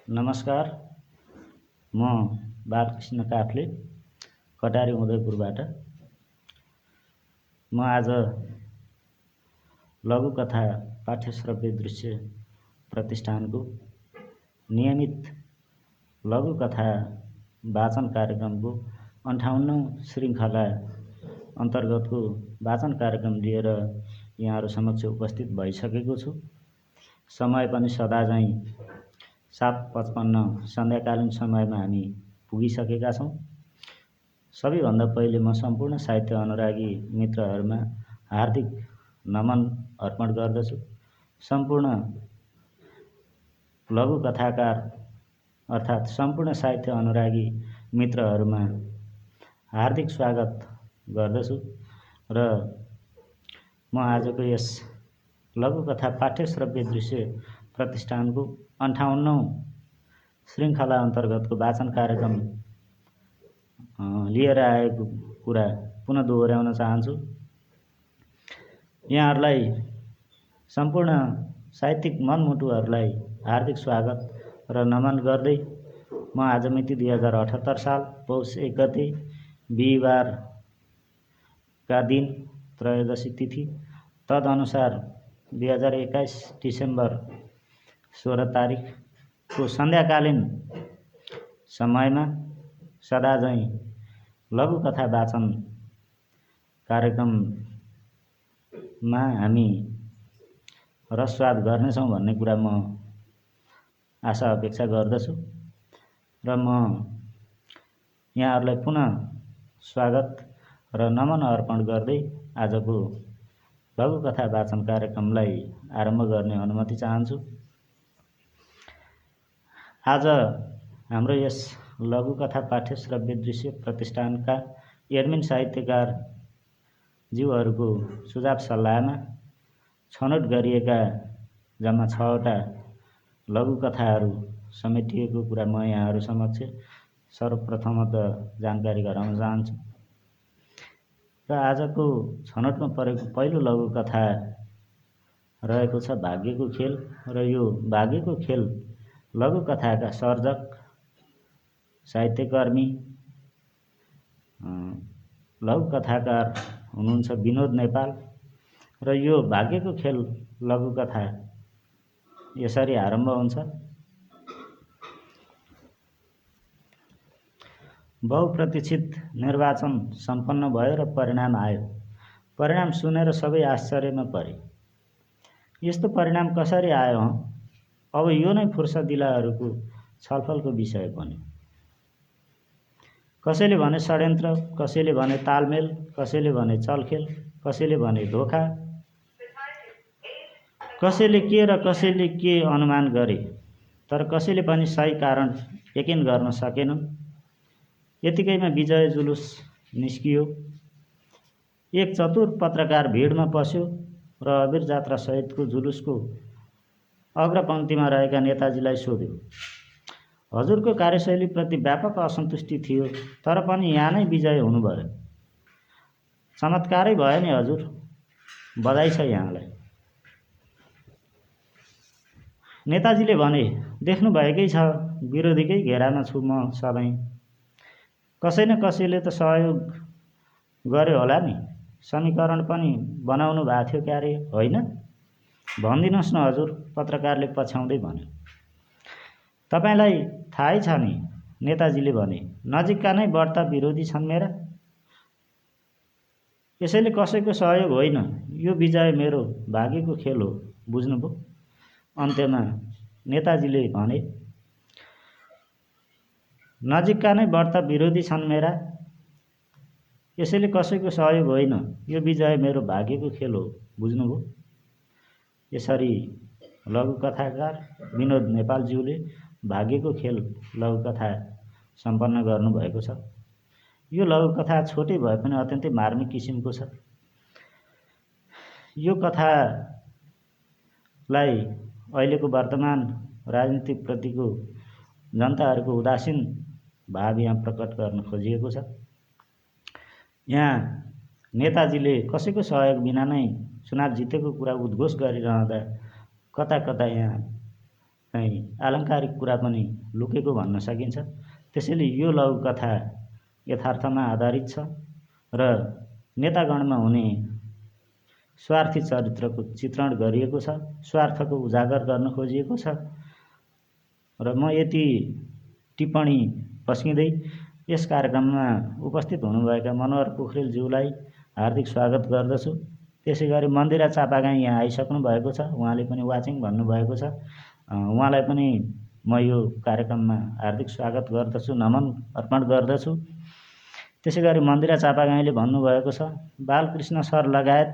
नमस्कार। म बालकृष्ण काफ्ले कटारी उदयपुरबाट। म आज लघुकथा पाठ्यश्रव्य दृश्य प्रतिष्ठानको नियमित लघुकथा वाचन कार्यक्रमको 58औं श्रृङ्खला अन्तर्गतको वाचन कार्यक्रम लिएर यहाँहरू समक्ष उपस्थित भइसकेको छु। समय पनि सदाझैँ 7:55 सन्ध्याकालीन समयमा हामी पुगिसकेका छौँ। सबैभन्दा पहिले म सम्पूर्ण साहित्य अनुरागी मित्रहरूमा हार्दिक नमन अर्पण गर्दछु। सम्पूर्ण लघुकथाकार अर्थात् सम्पूर्ण साहित्य अनुरागी मित्रहरूमा हार्दिक स्वागत गर्दछु र म आजको यस लघुकथा पाठ्यश्रव्य दृश्य प्रतिष्ठानको 58औं श्रृङ्खला अन्तर्गतको वाचन कार्यक्रम लिएर आएको कुरा पुनः दोहोर्याउन चाहन्छु। यहाँहरूलाई सम्पूर्ण साहित्यिक मनमुटुहरूलाई हार्दिक स्वागत र नमन गर्दै म आज मिति 2078 साल पौष 1 गते बिहिबारका दिन त्रयोदशी तिथि तदनुसार 2021 डिसेम्बर 16 तारिखको सन्ध्याकालीन समयमा सदाझैँ लघुकथा वाचन कार्यक्रममा हामी रसस्वाद गर्नेछौँ भन्ने कुरा म आशा अपेक्षा गर्दछु र म यहाँहरूलाई पुनः स्वागत र नमन अर्पण गर्दै आजको लघुकथा वाचन कार्यक्रमलाई आरम्भ गर्ने अनुमति चाहन्छु। आज हाम्रो यस लघुकथा पाठ्यश्रव्य दृश्य प्रतिष्ठानका एडमिन साहित्यकार ज्यूहरूको सुझाव सल्लाहमा छनौट गरिएका जम्मा 6वटा लघुकथाहरू समेटिएको कुरा म यहाँहरू समक्ष सर्वप्रथमतः जानकारी गराउन चाहन्छु। र आजको छनौटमा परेको पहिलो लघुकथा रहेको छ भाग्यको खेल र यो भाग्यको खेल लघुकथाका सर्जक साहित्यकर्मी लघुकथाकार हुनुहुन्छ विनोद नेपाल र यो भाग्यको खेल लघुकथा यसरी आरम्भ हुन्छ। बहुप्रतीक्षित निर्वाचन सम्पन्न भयो र परिणाम आयो। परिणाम सुनेर सबै आश्चर्यमा परे। यस्तो परिणाम कसरी आयो हँ? अब यो नै फुर्सदिलाहरूको छलफलको विषय बन्यो। कसैले भने षड्यन्त्र, कसैले भने तालमेल, कसैले भने चलखेल, कसैले भने धोखा, कसैले के र कसैले के अनुमान गरे, तर कसैले पनि सही कारण यकिन गर्न सकेनन्। यतिकैमा विजय जुलुस निस्कियो। एक चतुर पत्रकार भिडमा पस्यो र अबिर जात्रा सहितको जुलुसको अग्रपङ्क्तिमा रहेका नेताजीलाई सोध्यो, हजुरको कार्यशैलीप्रति व्यापक असन्तुष्टि थियो, तर पनि यहाँ नै विजय हुनुभयो। चमत्कारै भयो नि हजुर, बधाई छ यहाँलाई। नेताजीले भने, देख्नुभएकै छ, विरोधीकै घेरामा छु म सधैँ। कसै न कसैले त सहयोग गर्यो होला नि, समीकरण पनि बनाउनु भएको थियो क्यारे, होइन? भनिदिनुहोस् न हजुर, पत्रकारले पछ्याउँदै भन्यो। तपाईलाई थाहै छ नि, नेताजीले भने, नजिकका नै बढ्ता विरोधी छन् मेरा। यसैले कसैको सहयोग होइन, यो विजय मेरो भाग्यको खेल हो, बुझ्नुभयो? अन्त्यमा नेताजीले भने, नजिकका नै बढ्ता विरोधी छन् मेरा, यसैले कसैको सहयोग होइन, यो विजय मेरो भाग्यको खेल हो, बुझ्नुभयो? यसरी लघुकथाकार विनोद नेपालज्यूले भाग्यको खेल लघुकथा सम्पन्न गर्नुभएको छ। यो लघुकथा छोटै भए पनि अत्यन्तै मार्मिक किसिमको छ। यो कथालाई अहिलेको वर्तमान राजनीतिप्रतिको जनताहरूको उदासीन भाव यहाँ प्रकट गर्न खोजिएको छ। यहाँ नेताजीले कसैको सहयोग बिना नै चुनाव जितेको कुरा उद्घोष गरिरहँदा कता कता यहाँ चाहिँ आलङ्कारिक कुरा पनि लुकेको भन्न सकिन्छ। त्यसैले यो लघुकथा यथार्थमा आधारित छ र नेतागणमा हुने स्वार्थी चरित्रको चित्रण गरिएको छ, स्वार्थको उजागर गर्न खोजिएको छ। र म यति टिप्पणी पस्किँदै यस कार्यक्रममा उपस्थित हुनुभएका मनोहर पोखरेलज्यूलाई हार्दिक स्वागत गर्दछु। त्यसै गरी मन्दिरा चापागाई यहाँ आइसक्नु भएको छ, उहाँले पनि वाचिङ भन्नुभएको छ। उहाँलाई पनि म यो कार्यक्रममा हार्दिक स्वागत गर्दछु, नमन अर्पण गर्दछु। त्यसै गरी मन्दिरा चापागाईले भन्नुभएको छ, बालकृष्ण सर लगायत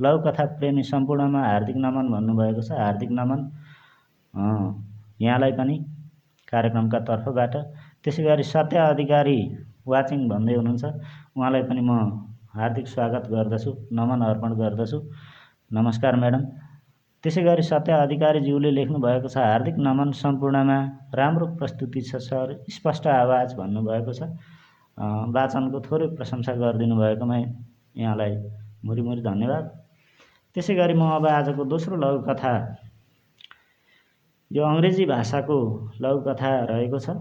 लघुकथा प्रेमी सम्पूर्णमा हार्दिक नमन भन्नुभएको छ। हार्दिक नमन यहाँलाई पनि कार्यक्रमका तर्फबाट। त्यसै गरी सत्य अधिकारी वाचिङ भन्दै हुनुहुन्छ, उहाँलाई पनि म हार्दिक स्वागत गर्दछु, नमन अर्पण गर्दछु। नमस्कार म्याडम। त्यसै गरी सत्य अधिकारीज्यूले लेख्नुभएको छ, हार्दिक नमन सम्पूर्णमा, राम्रो प्रस्तुति छ सर, स्पष्ट आवाज भन्नुभएको छ। वाचनको थोरै प्रशंसा गरिदिनु भएकोमा यहाँलाई मुरी धन्यवाद। त्यसै गरी म अब आजको दोस्रो लघुकथा, यो अङ्ग्रेजी भाषाको लघुकथा रहेको छ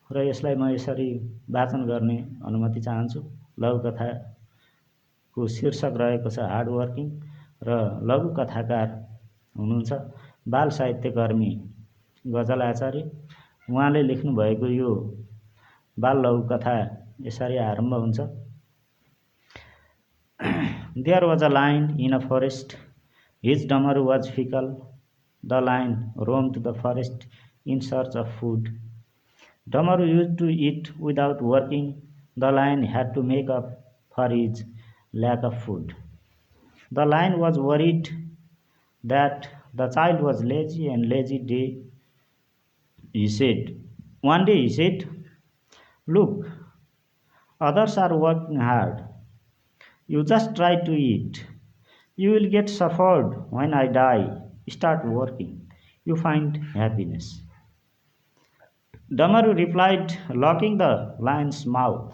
र यसलाई म यसरी वाचन गर्ने अनुमति चाहन्छु। लघुकथाको शीर्षक रहेको छ हार्ड वर्किङ र लघुकथाकार हुनुहुन्छ बाल साहित्यकर्मी गजल आचार्य। उहाँले लेख्नुभएको यो बाल लघुकथा यसरी आरम्भ हुन्छ। There was a lion in a forest. His damaru was fickle. The lion roamed the forest in search of food. Damaru used to eat without working. The lion had to make up for his lack of food. The lion was worried that the child was lazy and lazy day. One day he said, "Look, others are working hard. You just try to eat. You will get suffered when I die. Start working. You find happiness." Damaru replied, locking the lion's mouth,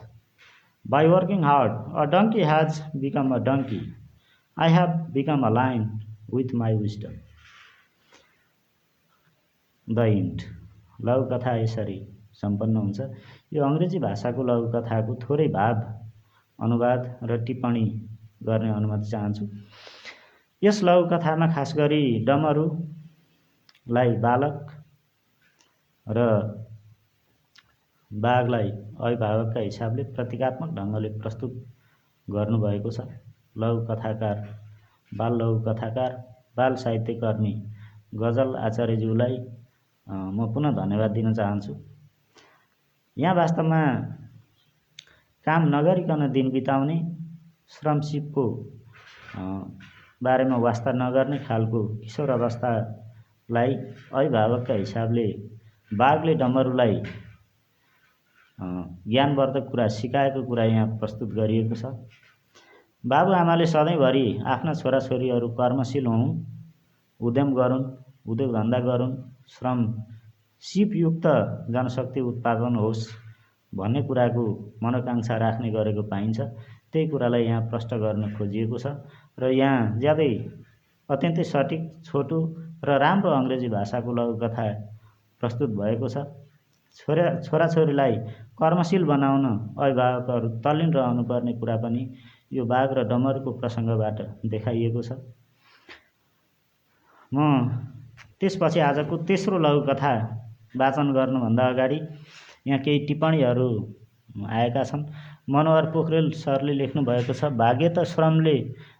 "By working hard, a donkey has become a donkey. I have become a lion with my wisdom." The end. लघुकथा यसरी सम्पन्न हुन्छ। यो अङ्ग्रेजी भाषाको लघुकथाको थोरै भाव, अनुवाद र टिप्पणी गर्ने अनुमति चाहन्छु। यस लघुकथामा खास गरी डमरुलाई बालक र बाघलाई अभिभावकका हिसाबले प्रतीकात्मक ढङ्गले प्रस्तुत गर्नुभएको छ। बाल लघुकथाकार, बाल साहित्यकर्मी गजल आचार्यज्यूलाई म पुनः धन्यवाद दिन चाहन्छु। यहाँ वास्तवमा काम नगरिकन दिन बिताउने, श्रमसिपको बारेमा वास्ता नगर्ने खालको किशोर अवस्थालाई अभिभावकका हिसाबले बाघले डमरुलाई ज्ञानवर्धक कुरा सिकाएको कुरा यहाँ प्रस्तुत गरिएको छ। बाबुआमाले सधैँभरि आफ्ना छोराछोरीहरू कर्मशील हुन्, उद्यम गरून्, उद्योगधन्दा गरून्, श्रम सिपयुक्त जनशक्ति उत्पादन होस् भन्ने कुराको मनोकांक्षा राख्ने गरेको पाइन्छ। त्यही कुरालाई यहाँ प्रष्ट गर्न खोजिएको छ र यहाँ ज्यादै अत्यन्तै सटिक, छोटो र राम्रो अङ्ग्रेजी भाषाको लघुकथा प्रस्तुत भएको छ। छोराछोरीलाई कर्मशील बनाउन अभिभावकहरू तल्लीन रहनुपर्ने कुरा पनि यो बाघ र डमरुको प्रसङ्गबाट देखाइएको छ। म त्यसपछि आजको तेस्रो लघुकथा वाचन गर्नुभन्दा अगाडि यहाँ केही टिप्पणीहरू आएका छन्। मनोहर पोखरेल सरले लेख्नुभएको छ, भाग्य त श्रमले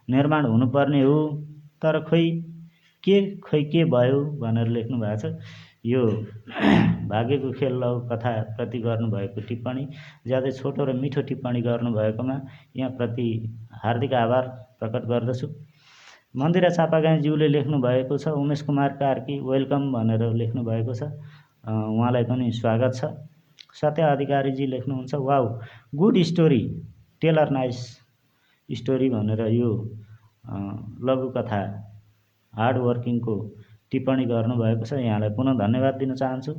निर्माण हुनुपर्ने हो, तर खै के भयो भनेर लेख्नु भएको छ। यो भाग्यको खेल लघुकथाप्रति गर्नुभएको टिप्पणी ज्यादै छोटो र मिठो टिप्पणी गर्नुभएकोमा यहाँप्रति हार्दिक आभार प्रकट गर्दछु। मन्दिरा चापागाईज्यूले लेख्नुभएको छ, उमेश कुमार कार्की वेलकम भनेर लेख्नुभएको छ, उहाँलाई पनि स्वागत छ। सत्य अधिकारीजी लेख्नुहुन्छ, wow good story, Taylor nice story भनेर यो लघुकथा हार्ड वर्किङको टिप्पणी गर्नुभएको छ। यहाँलाई पुनः धन्यवाद दिन चाहन्छु।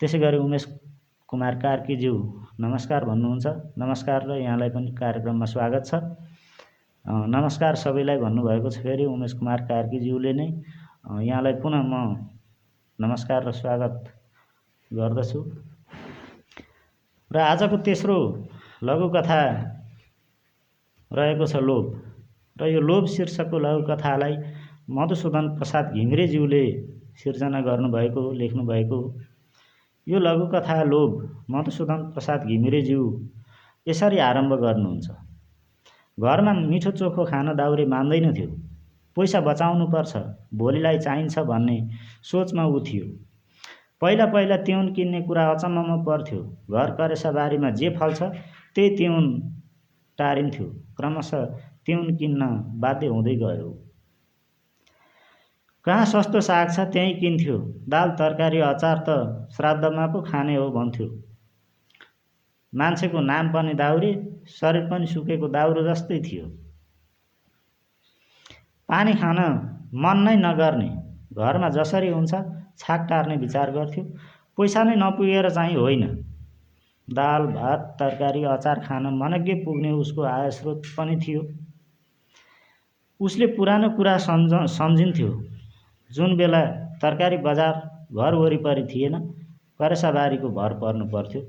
त्यसै गरी उमेश कुमार कार्कीज्यू नमस्कार भन्नुहुन्छ। नमस्कार र यहाँलाई पनि कार्यक्रममा स्वागत छ। नमस्कार सबैलाई भन्नुभएको छ फेरि उमेश कुमार कार्कीज्यूले नै। यहाँलाई पुनः म नमस्कार र स्वागत गर्दछु। र आजको तेस्रो लघुकथा रहेको छ लोभ। र यो लोभ शीर्षकको लघुकथालाई मधुसूदन प्रसाद घिमिरेज्यूले सिर्जना गर्नुभएको लेख्नुभएको। यो लघुकथा लोभ मधुसूदन प्रसाद घिमिरेज्यू यसरी आरम्भ गर्नुहुन्छ। घरमा मिठो चोखो खान दाउरे मान्दैनथ्यो। पैसा बचाउनुपर्छ, भोलिलाई चाहिन्छ भन्ने सोचमा ऊ थियो। पहिला पहिला तिउन किन्ने कुरा अचम्ममा पर्थ्यो। घर करेसाबारीमा जे फल्छ त्यही तिउन टारिन्थ्यो। क्रमशः तिउन किन्न बाध्य हुँदै गयो। कहाँ सस्तो साग छ त्यहीँ किन्थ्यो। दाल तरकारी अचार त श्राद्धमा पो खाने हो भन्थ्यो। मान्छेको नाम पनि दाउरे, शरीर पनि सुकेको दाउरो जस्तै थियो। पानी खान मन नै नगर्ने, घरमा जसरी हुन्छ छाक टार्ने विचार गर्थ्यो। पैसा नै नपुगेर चाहिँ होइन, दाल भात तरकारी अचार खान मनग्गे पुग्ने उसको आय स्रोत पनि थियो। उसले पुरानो कुरा सम्झिन्थ्यो। जुन बेला तरकारी बजार घर वरिपरि थिएन, करेसाबारीको भर पर्नु पर्थ्यो।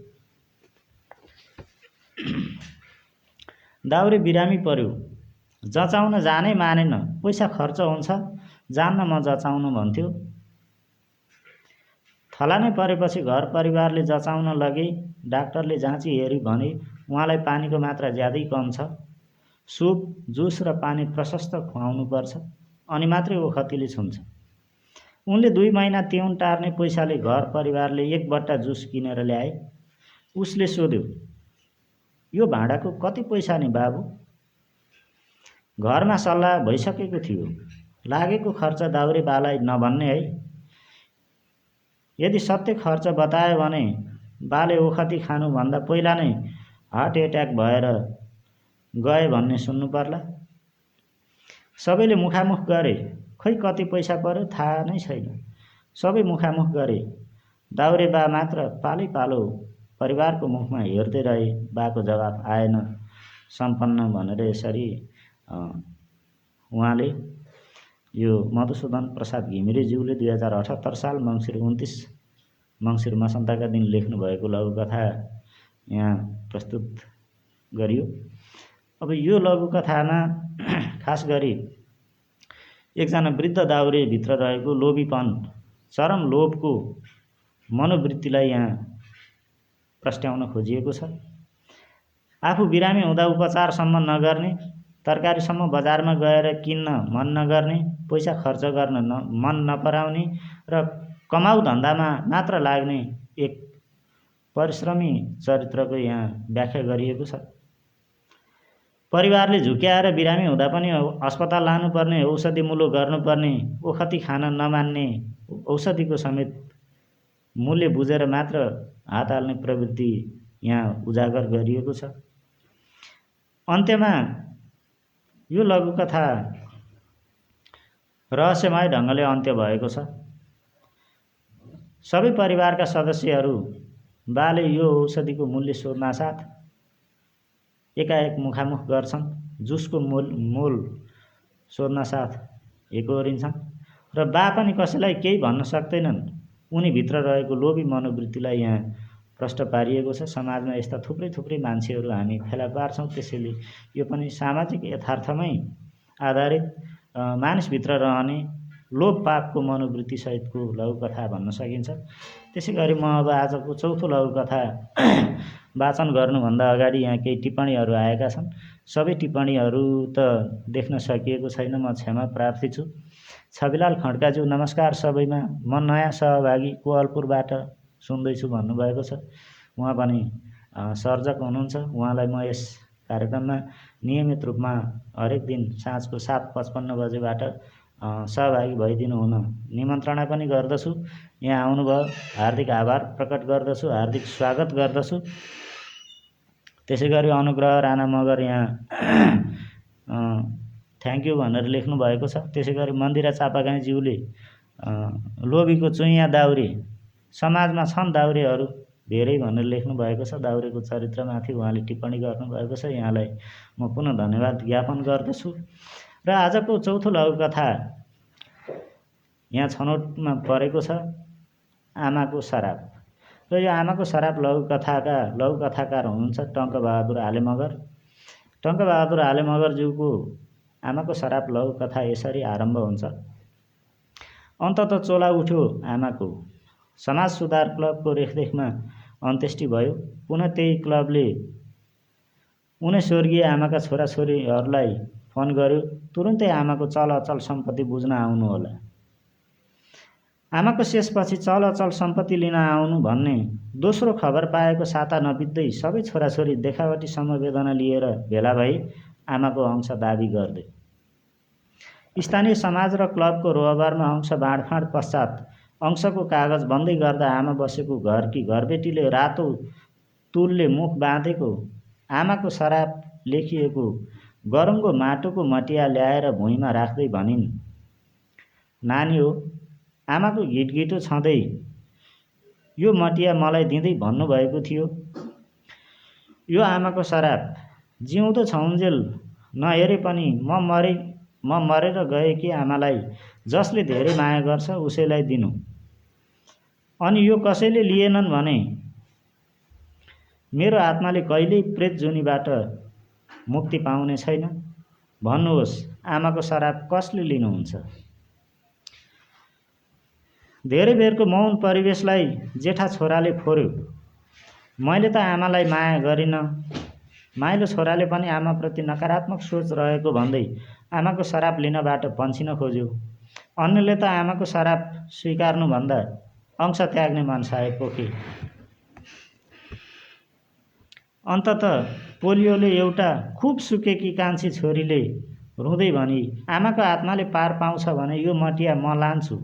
दाउरे बिरामी पर्यो, जचाउन जानै मानेन। पैसा खर्च हुन्छ, जान्न म जचाउन भन्थ्यो। थला नै परेपछि घर परिवारले जचाउन लगे। डाक्टरले जाँची हेरी भने उहाँलाई पानीको मात्रा ज्यादै कम छ। सुप, जुस र पानी प्रशस्त खुवाउनुपर्छ, अनि मात्रै ओखतीले छुन्छ। उनले 2 महिना तिउन टार्ने पैसाले घर परिवारले 1 बट्टा जुस किनेर ल्याए। उसले सोध्यो, यो भाँडाको कति पैसा नि बाबु? घरमा सल्लाह भइसकेको थियो। लागेको खर्च दाउरे बालाई नभन्ने है। यदि सत्य खर्च बतायो भने बाले ओखती खानुभन्दा पहिला नै हार्ट एट्याक भएर गए भन्ने सुन्नु पर्ला। सबैले मुखामुख गरे। खै कति पैसा पर्यो थाहा नै छैन। सबै मुखामुख गरे। दाउरे बा मात्र पालै पालो परिवारको मुखमा हेर्दै रहे। बाको जवाफ आएन। सम्पन्न भनेर यसरी उहाँले यो मधुसूदन प्रसाद घिमिरेज्यूले 2078 साल मङ्सिर 29 मङ्सिर मसन्ताका दिन लेख्नुभएको लघुकथा यहाँ प्रस्तुत गरियो। अब यो लघुकथामा खास गरी एकजना वृद्ध दाउरेभित्र रहेको लोभीपन, चरम लोभको मनोवृत्तिलाई यहाँ प्रस्ट्याउन खोजिएको छ। आफू बिरामी हुँदा उपचारसम्म नगर्ने, तरकारीसम्म बजारमा गएर किन्न मन नगर्ने, पैसा खर्च गर्न मन नपराउने र कमाउ धन्दामा मात्र लाग्ने एक परिश्रमी चरित्रको यहाँ व्याख्या गरिएको छ। परिवारले झुक्याएर बिरामी हुँदा पनि अस्पताल लानुपर्ने, औषधि मुलो गर्नुपर्ने, ओखती खान नमान्ने, औषधिको समेत मूल्य बुझेर मात्र हात हाल्ने प्रवृत्ति यहाँ उजागर गरिएको छ। अन्त्यमा यो लघुकथा रहस्यमय ढङ्गले अन्त्य भएको छ। सबै परिवारका सदस्यहरू बाले यो औषधिको मूल्य सोध्नासाथ एकाएक मुखामुख गर्छन्। जुसको मोल सोध्नासाथ एकोहोरिन्छन् र बा पनि कसैलाई केही भन्न सक्दैनन्। उनीभित्र रहेको लोभी मनोवृत्तिलाई यहाँ प्रष्ट पारिएको छ। समाजमा यस्ता थुप्रै मान्छेहरू हामी फेला पार्छौँ। त्यसैले यो पनि सामाजिक यथार्थमै आधारित मानिसभित्र रहने लोभ पापको मनोवृत्ति सहितको लघुकथा भन्न सकिन्छ। त्यसै गरी म अब आजको चौथो लघुकथा वाचन गर्नुभन्दा अगाडि यहाँ केही टिप्पणीहरू आएका छन्। सबै टिप्पणीहरू त देख्न सकिएको छैन, म क्षमा प्रार्थी छु। छविलाल खड्काज्यू नमस्कार सबैमा। म नयाँ सहभागी कोवलपुरबाट सुन्दैछु भन्नुभएको छ। उहाँ पनि सर्जक हुनुहुन्छ। उहाँलाई म यस कार्यक्रममा नियमित रूपमा हरेक दिन साँझको 7:55 बजेबाट सहभागी भइदिनु हुन निमन्त्रणा पनि गर्दछु। यहाँ आउनुभयो, हार्दिक आभार प्रकट गर्दछु, हार्दिक स्वागत गर्दछु। त्यसै गरी अनुग्रह राणा मगर यहाँ थ्याङ्क यू भनेर लेख्नु भएको छ। त्यसै गरी मन्दिरा चापागाईज्यूले लोभीको चुइयाँ दाउरे, समाजमा छन् दाउरेहरू धेरै भनेर लेख्नु भएको छ। दाउरेको चरित्रमाथि उहाँले टिप्पणी गर्नुभएको छ। यहाँलाई म पुनः धन्यवाद ज्ञापन गर्दछु। र आजको चौथो लघुकथा यहाँ छनौटमा परेको छ। आमाको सराप। र यो आमाको सराप लघुकथाकार हुनुहुन्छ टङ्कबहादुर आलेमगर। टङ्कबहादुर आलेमगरज्यूको आमाको सराप लघुकथा यसरी आरम्भ हुन्छ। अन्तत चोला उठ्यो आमाको, समाज सुधार क्लबको रेखदेखमा अन्त्येष्टि भयो। पुनः त्यही क्लबले उनै स्वर्गीय आमाका छोराछोरीहरूलाई फोन गर्यो, तुरुन्तै आमाको चल अचल सम्पत्ति बुझ्न आउनुहोला। आमाको शेषपछि चल अचल सम्पत्ति लिन आउनु भन्ने दोस्रो खबर पाएको साता नबित्दै सबै छोराछोरी देखावटी समवेदना लिएर भेला भई आमाको अंश दाबी गर्दै। स्थानीय समाज र क्लबको रोहबारमा अंश बाँडफाँड पश्चात अंशको कागज बन्दै गर्दा आमा बसेको घरकी घरबेटीले रातो तुलले मुख बाँधेको आमाको सराप लेखिएको गरुङको माटोको मटिया ल्याएर भुइँमा राख्दै भनिन्, नानी हो, आमाको घिटघिटो छँदै यो मटिया मलाई दिँदै भन्नुभएको थियो, यो आमाको सराप, जिउँदो छौन्जेल नहेरे पनि म मरेर गएकी आमालाई जसले धेरै माया गर्छ उसैलाई दिनु। अनि यो कसैले लिएनन् भने मेरो आत्माले कहिल्यै प्रेत जुनीबाट मुक्ति पाउने छैन। भन्नुहोस्, आमाको सराप कसले लिनुहुन्छ? धेरै बेरको मौन परिवेशलाई जेठा छोराले फोर्यो। मैले त आमालाई माया गरिनँ। माइलो छोराले पनि आमाप्रति नकारात्मक सोच रहेको भन्दै आमाको सराप लिनबाट पन्छिन खोज्यो। अन्यले त आमाको सराप स्वीकार्नुभन्दा अंश त्याग्ने मनसाय पोखे। अन्तत पोलियोले एउटा खुब सुकेकी कान्छी छोरीले रुँदै भनी, आमाको आत्माले पार पाउँछ भने यो मटिया म लान्छु,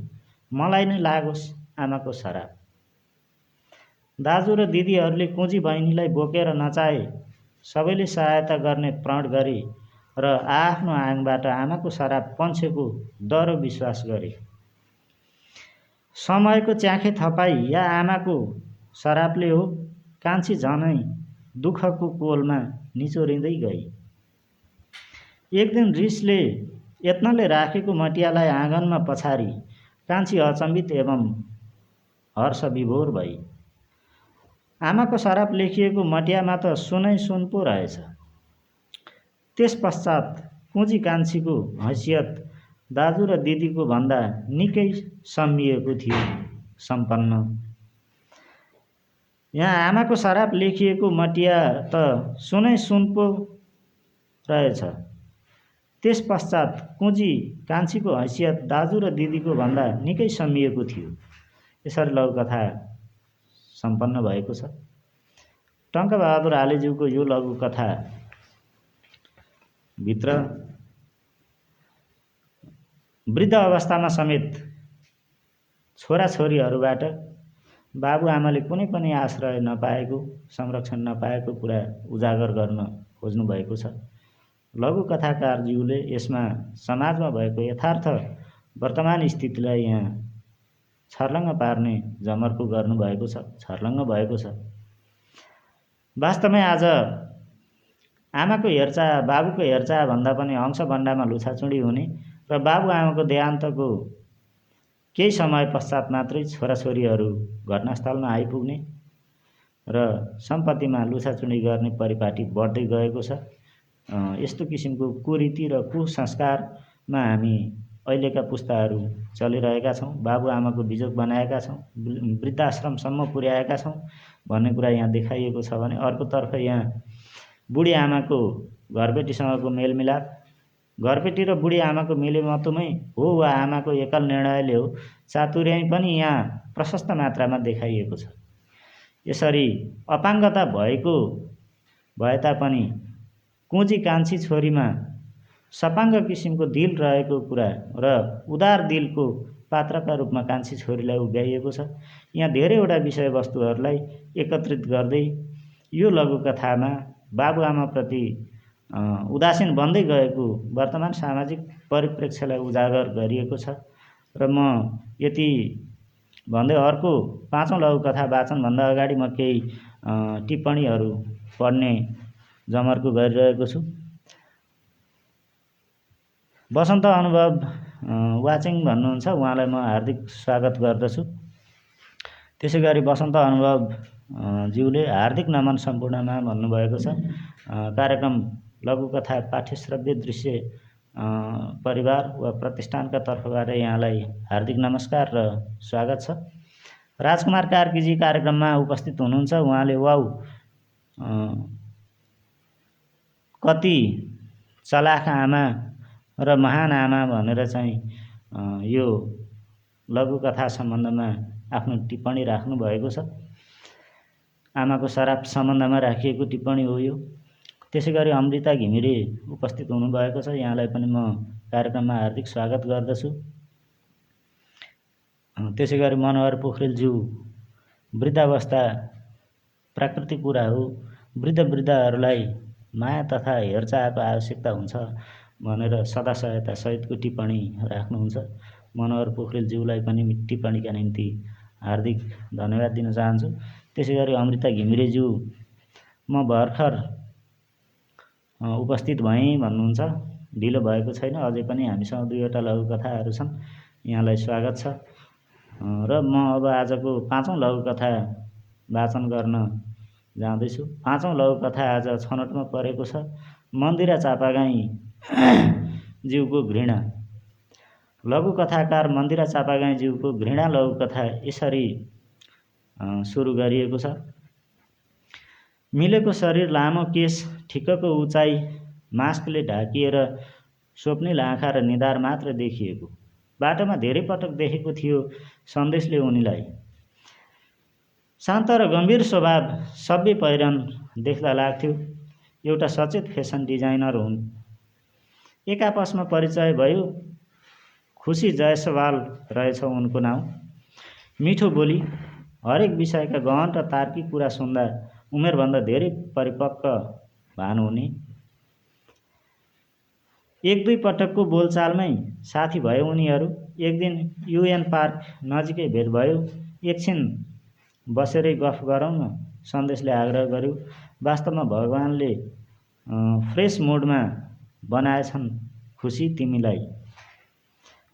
मलाई नै लागोस् आमाको सराप। दाजु र दिदीहरूले कुँजी बहिनीलाई बोकेर नचाहे सबैले सहायता गर्ने प्रण गरे र आफ्नो आङबाट आमाको सराप पन्छेको डर विश्वास गरे। समयको च्याखे थपाई या आमाको सरापले हो, कान्छी झनै दुःखको कोलमा निचोरिँदै गई। एक दिन रिसले यत्नले राखेको मटियालाई आँगनमा पछारी कान्छी अचम्बित एवं हर्ष विभोर भई। आमाको सराप लेखिएको मटियामा त सुनै सुन पो रहेछ। त्यस पश्चात कुँजी कान्छीको हैसियत दाजु र दिदीको भन्दा निकै सम्मिएको थियो, सम्पन्न। यहाँ आमाको सराप लेखिएको मटिया त सुनै सुन पो रहेछ। त्यस पश्चात कुँजी कान्छीको हैसियत दाजु र दिदीको भन्दा निकै सम्मिएको थियो। यसरी लघुकथा सम्पन्न भएको छ। टङ्कबहादुर आलेज्यूको यो लघुकथा भित्र वृद्ध अवस्थामा समेत छोराछोरीहरूबाट बाबुआमाले कुनै पनि आश्रय नपाएको, संरक्षण नपाएको कुरा उजागर गर्न खोज्नु भएको छ। लघुकथाकारज्यूले यसमा समाजमा भएको यथार्थ वर्तमान स्थितिलाई यहाँ छर्लङ्ग पार्ने जमर्को गर्नुभएको छ, छर्लङ्ग भएको छ। वास्तवमै आज आमाको हेरचाह, बाबुको हेरचाह भन्दा पनि अंशभण्डामा लुछाचुँडी हुने र बाबुआमाको देहान्तको केही समय पश्चात मात्रै छोराछोरीहरू घटनास्थलमा आइपुग्ने र सम्पत्तिमा लुछाचुँडी गर्ने परिपाटी बढ्दै गएको छ। यस्तो किसिमको कुरीति र कुसंस्कारमा हामी अहिलेका पुस्ताहरू चलिरहेका छौँ। बाबुआमाको बिजोग बनाएका छौँ, वृद्धाश्रमसम्म पुर्याएका छौँ भन्ने कुरा यहाँ देखाइएको छ भने अर्कोतर्फ यहाँ बुढी आमाको घरबेटीसँगको मेलमिलाप, घरबेटी र बुढी आमाको मिलेमतोमै हो वा आमाको एकल निर्णयले हो, चातुर्याइ पनि यहाँ प्रशस्त मात्रामा देखाइएको छ। यसरी अपाङ्गता भए तापनि कुँजी कान्छी छोरीमा सपाङ्ग किसिमको दिल रहेको कुरा र उदार दिलको पात्रका रूपमा कान्छी छोरीलाई उभ्याइएको छ। यहाँ धेरैवटा विषयवस्तुहरूलाई एकत्रित गर्दै यो लघुकथामा बाबुआमाप्रति उदासीन बन्दै गएको वर्तमान सामाजिक परिप्रेक्ष्यलाई उजागर गरिएको छ। र म यति भन्दै अर्को पाँचौँ लघुकथा वाचनभन्दा अगाडि म केही टिप्पणीहरू पढ्ने जमर्को गरिरहेको छु। वसन्त अनुभव वाचिङ भन्नुहुन्छ, उहाँलाई म हार्दिक स्वागत गर्दछु। त्यसै गरी बसन्त अनुभव ज्यूले हार्दिक नमन सम्पूर्णमा भन्नुभएको छ। कार्यक्रम लघुकथा पाठ्यश्रव्य दृश्य परिवार वा प्रतिष्ठानका तर्फबाट यहाँलाई हार्दिक नमस्कार र स्वागत छ। राजकुमार कार्कीजी कार्यक्रममा उपस्थित हुनुहुन्छ। उहाँले वाउ कति चलाख आमा र महान आमा भनेर चाहिँ यो लघुकथा सम्बन्धमा आफ्नो टिप्पणी राख्नु भएको छ। आमाको श्राप सम्बन्धमा राखिएको टिप्पणी हो यो। त्यसै गरी अमृता घिमिरे उपस्थित हुनुभएको छ। यहाँलाई पनि म कार्यक्रममा हार्दिक स्वागत गर्दछु। त्यसै गरी मनोहर पोखरेलज्यू वृद्धावस्था प्राकृतिक कुरा हो, वृद्धहरूलाई माया तथा हेरचाहको आवश्यकता हुन्छ भनेर सदा सहायता सहितको टिप्पणी राख्नुहुन्छ। मनोहर पोखरेलज्यूलाई पनि टिप्पणीका निम्ति हार्दिक धन्यवाद दिन चाहन्छु। त्यसै गरी अमृता घिमिरेज्यू म भर्खर उपस्थित भएँ भन्नुहुन्छ। ढिलो भएको छैन, अझै पनि हामीसँग 2वटा लघुकथाहरू छन्। यहाँलाई स्वागत छ र म अब आजको 5औँ लघुकथा वाचन गर्न जाँदैछु। 5औँ लघुकथा आज छनौटमा परेको छ मन्दिरा चापागाईँ ज्यूको घृणा। लघुकथाकार मन्दिरा चापागाईँ ज्यूको घृणा लघुकथा यसरी सुरु गरिएको छ। मिलेको शरीर, लामो केस, ठिक्कको उचाइ, मास्कले ढाकिएर स्वप्निल आँखा र निधार मात्र देखिएको। बाटोमा धेरै पटक देखेको थियो सन्देशले उनीलाई। शान्त र गम्भीर स्वभाव, सभ्य पहिरन देख्दा लाग्थ्यो एउटा सचेत फेसन डिजाइनर हुन्। एक आपसमा परिचय भयो। खुसी जयसवाल रहेछ उनको नाउँ। मिठो बोली, हरेक विषयका गहन र तार्किक कुरा सुन्दा उमेरभन्दा धेरै परिपक्व भान हुने। 1-2 पटकको बोलचालमै साथी भए उनीहरू। एक दिन UN पार्क नजिकै भेट भयो। एकछिन बसेरै गफ गरौँ न, सन्देशले आग्रह गर्यो। वास्तवमा भगवानले फ्रेस मुडमा बनाएछन् खुसी तिमीलाई।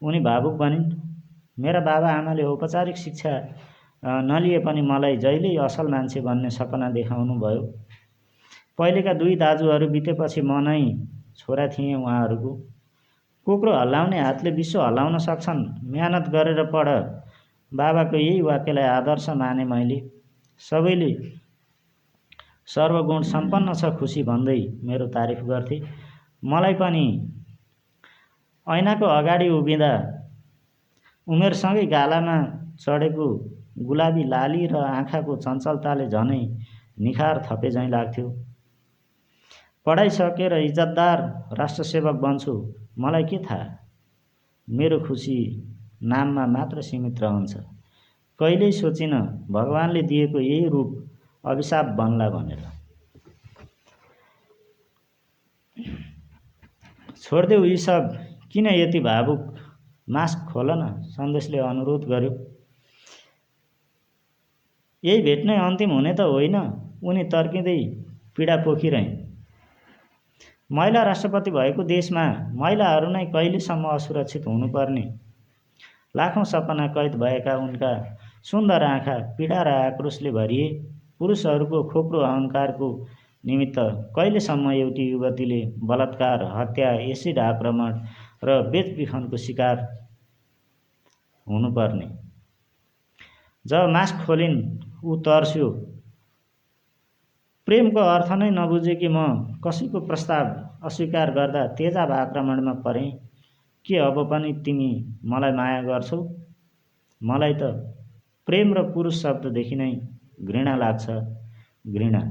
उनी भावुक बनिन्। मेरा बाबा आमाले औपचारिक शिक्षा नलिए पनि मलाई जहिल्यै असल मान्छे बन्ने सपना देखाउनु भयो। पहिलेका 2 दाजुहरू बितेपछि म नै छोरा थिएँ उहाँहरूको। कुक्रो हल्लाउने हातले विश्व हल्लाउन सक्छन्, मेहनत गरेर पढ, बाबाको यही वाक्यलाई आदर्श माने मैले। सबैले सर्वगुण सम्पन्न छ खुसी भन्दै मेरो तारिफ गर्थे। मलाई पनि ऐनाको अगाडि उभिँदा उमेरसँगै गालामा चढेको गुलाबी लाली र आँखाको चञ्चलताले झनै निखार थपे झैँ लाग्थ्यो। पढाइ सकेर इज्जतदार राष्ट्रसेवक बन्छु, मलाई के थाहा, मेरो खुसी नाममा मात्र सीमित रहन्छ। कहिल्यै सोचिन भगवानले दिएको यही रूप अभिशाप बन्ला भनेर। छोडिदेऊ यी सब, किन यति भावुक, मास्क खोल न, सन्देशले अनुरोध गर्यो। यही भेट नै अन्तिम हुने त होइन, उनी तर्किँदै पीडा पोखिरहे। महिला राष्ट्रपति भएको देशमा महिलाहरू नै कहिलेसम्म असुरक्षित हुनुपर्ने। लाखौँ सपना कैद भएका उनका सुन्दर आँखा पीडा र आक्रोशले भरिए। पुरुषहरूको खोक्रो अहङ्कारको निमित्त कहिलेसम्म एउटी युवतीले बलात्कार, हत्या, एसिड आक्रमण र बेचबिखनको शिकार हुनुपर्ने। जब मास्क खोलिन् ऊ तर्स्यो। प्रेमको अर्थ नै नबुझेकी म कसैको प्रस्ताव अस्वीकार गर्दा तेजाब आक्रमणमा परेँ। के अब पनि तिमी मलाई माया गर्छौ? मलाई त प्रेम र पुरुष शब्ददेखि नै घृणा लाग्छ, घृणा।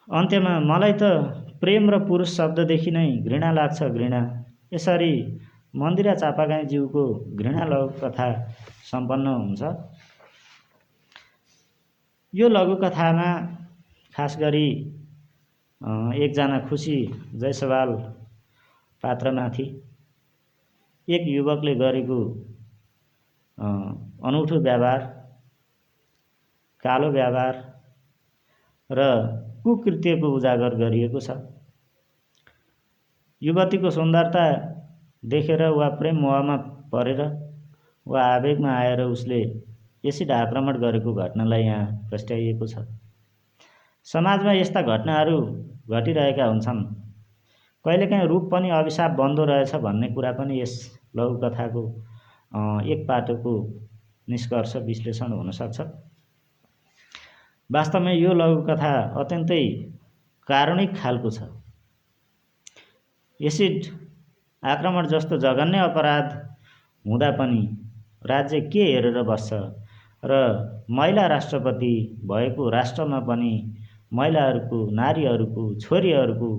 अन्त्यमा मलाई त प्रेम र पुरुष शब्ददेखि नै घृणा लाग्छ, घृणा। यसरी मन्दिरा चापागाईँ ज्यूको घृणा लघुकथा सम्पन्न हुन्छ। यो लघुकथामा खास गरी एकजना खुसी जयसवाल पात्रमाथि एक युवकले गरेको अनौठो व्यवहार, कालो व्यवहार र कुकृत्यको उजागर गरिएको छ। युवतीको सुन्दरता देखेर वा प्रेम मोहमा परेर वा आवेगमा आएर उसले एसिड आक्रमण गरेको घटनालाई यहाँ प्रस्ट्याइएको छ। समाजमा यस्ता घटनाहरू घटिरहेका हुन्छन्। कहिलेकाहीँ रूप पनि अभिशाप बन्दो रहेछ भन्ने कुरा पनि यस लघुकथाको एक पाटोको निष्कर्ष विश्लेषण हुनसक्छ। वास्तवमा यो लघुकथा अत्यन्तै कारुणिक खालको छ। एसिड आक्रमण जस्तो जघन्य अपराध हुँदा पनि राज्य के हेरेर बस्छ र महिला राष्ट्रपति भएको राष्ट्रमा पनि महिलाहरूको, नारीहरूको, छोरीहरूको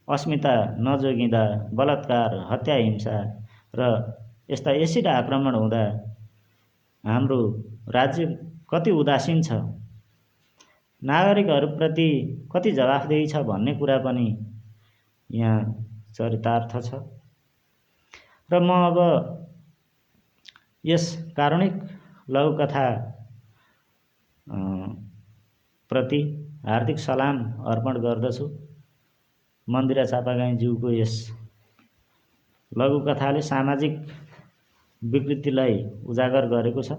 अस्मिता नजोगिँदा बलात्कार, हत्या, हिंसा र यस्ता एसिड आक्रमण हुँदा हाम्रो राज्य कति उदासीन छ, नागरिकहरूप्रति कति जवाफदेही छ भन्ने कुरा पनि यहाँ चरितार्थ छ। र म अब यस कारुणिक लघुकथा प्रति हार्दिक सलाम अर्पण गर्दछु। मन्दिरा चापागाईज्यूको यस लघुकथाले सामाजिक विकृतिलाई उजागर गरेको छ।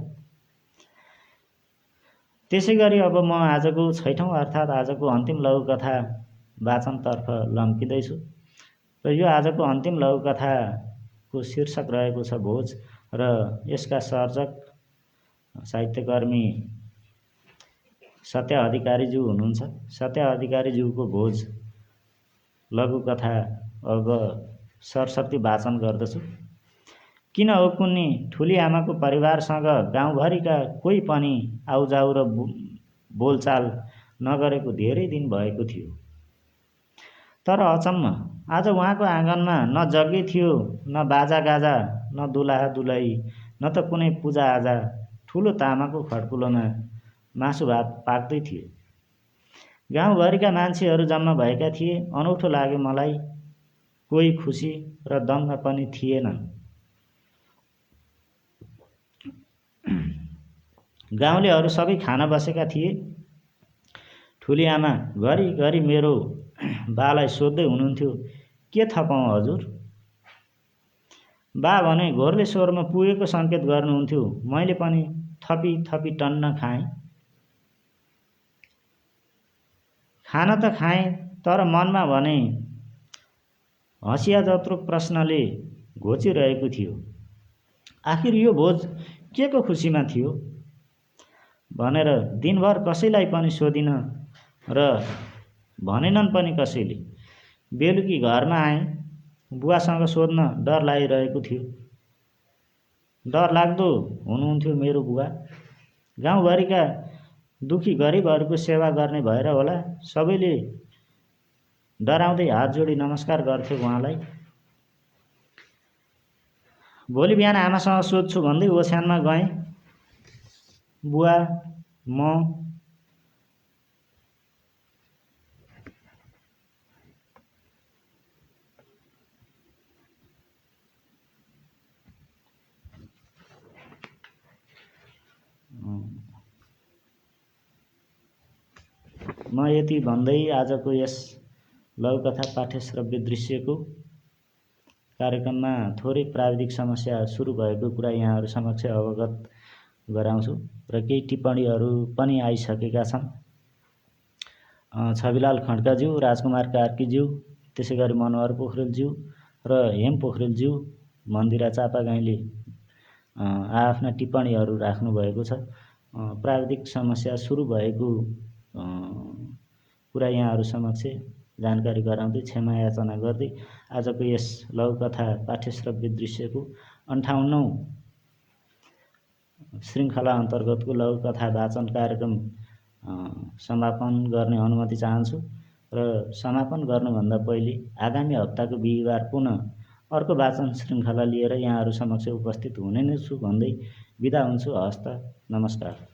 त्यसै गरी अब म आजको 6औं अर्थात् आजको अन्तिम लघुकथा वाचनतर्फ लम्किँदैछु र यो आजको अन्तिम लघुकथाको शीर्षक रहेको छ भोज र यसका सर्जक साहित्यकर्मी सत्य अधिकारीज्यू हुनुहुन्छ। सत्य अधिकारीज्यूको भोज लघुकथा अब सरस्वती वाचन गर्दछु। किन ओकुन्नी ठुली आमाको परिवारसँग गाउँभरिका कोही पनि आउजाउ र बोलचाल नगरेको धेरै दिन भएको थियो। तर अचम्म आज उहाँको आँगनमा न जग्गी थियो, न बाजागाजा, न दुलाहा दुलही, न त कुनै पूजाआजा। ठुलो तामाको खड्कुलोमा मासु भात पाक्दै थियो। गाउँभरिका मान्छेहरू जम्मा भएका थिए। अनौठो लाग्यो मलाई। कोही खुसी र दङ्ग पनि थिएनन्। गाउँलेहरू सबै खान बसेका थिए। ठुली आमा घरिघरि मेरो बालाई सोध्दै हुनुहुन्थ्यो, के थपौँ हजुर? बा भने घोर्ले स्वरमा पुगेको सङ्केत गर्नुहुन्थ्यो। मैले पनि थपी थपी टन्न खाएँ। खान त खाएँ, तर मनमा भने हँसिया जत्रो प्रश्नले घोचिरहेको थियो। आखिर यो भोज के को खुसीमा थियो भनेर दिनभर कसैलाई पनि सोधिन र भनेनन् पनि कसैले। बेलुकी घरमा आएँ। बुवासँग सोध्न डर लागिरहेको थियो। डर लाग्दो हुनुहुन्थ्यो मेरो बुवा। गाउँभरिका दुखी गरिबहरूको सेवा गर्ने भएर होला सबैले डराउँदै हात जोडी नमस्कार गर्थे उहाँलाई। भोलि बिहान आमासँग सोध्छु भन्दै ओछ्यानमा गएँ। बुवा, म यति भन्दै आजको यस लघुकथा पाठ्यश्रव्य दृश्यको कार्यक्रममा थोरै प्राविधिक समस्या सुरु भएको कुरा यहाँहरू समक्ष अवगत गराउँछु र केही टिप्पणीहरू पनि आइसकेका छन्। छविलाल खड्काज्यू, राजकुमार कार्कीज्यू, त्यसै गरी मनोहर पोखरेलज्यू र हेम पोखरेलज्यू, मन्दिरा चापागाईले आफ्ना टिप्पणीहरू राख्नुभएको छ। प्राविधिक समस्या सुरु भएको कुरा यहाँहरू समक्ष जानकारी गराउँदै क्षमा याचना गर्दै आजको यस लघुकथा पाठ्यश्रव्य दृश्यको 58औं श्रृङ्खला अन्तर्गतको लघुकथा वाचन कार्यक्रम समापन गर्ने अनुमति चाहन्छु र समापन गर्नुभन्दा पहिले आगामी हप्ताको बिहिबार पुनः अर्को वाचन श्रृङ्खला लिएर यहाँहरू समक्ष उपस्थित हुने नै छु भन्दै बिदा हुन्छु। हस्त, नमस्कार।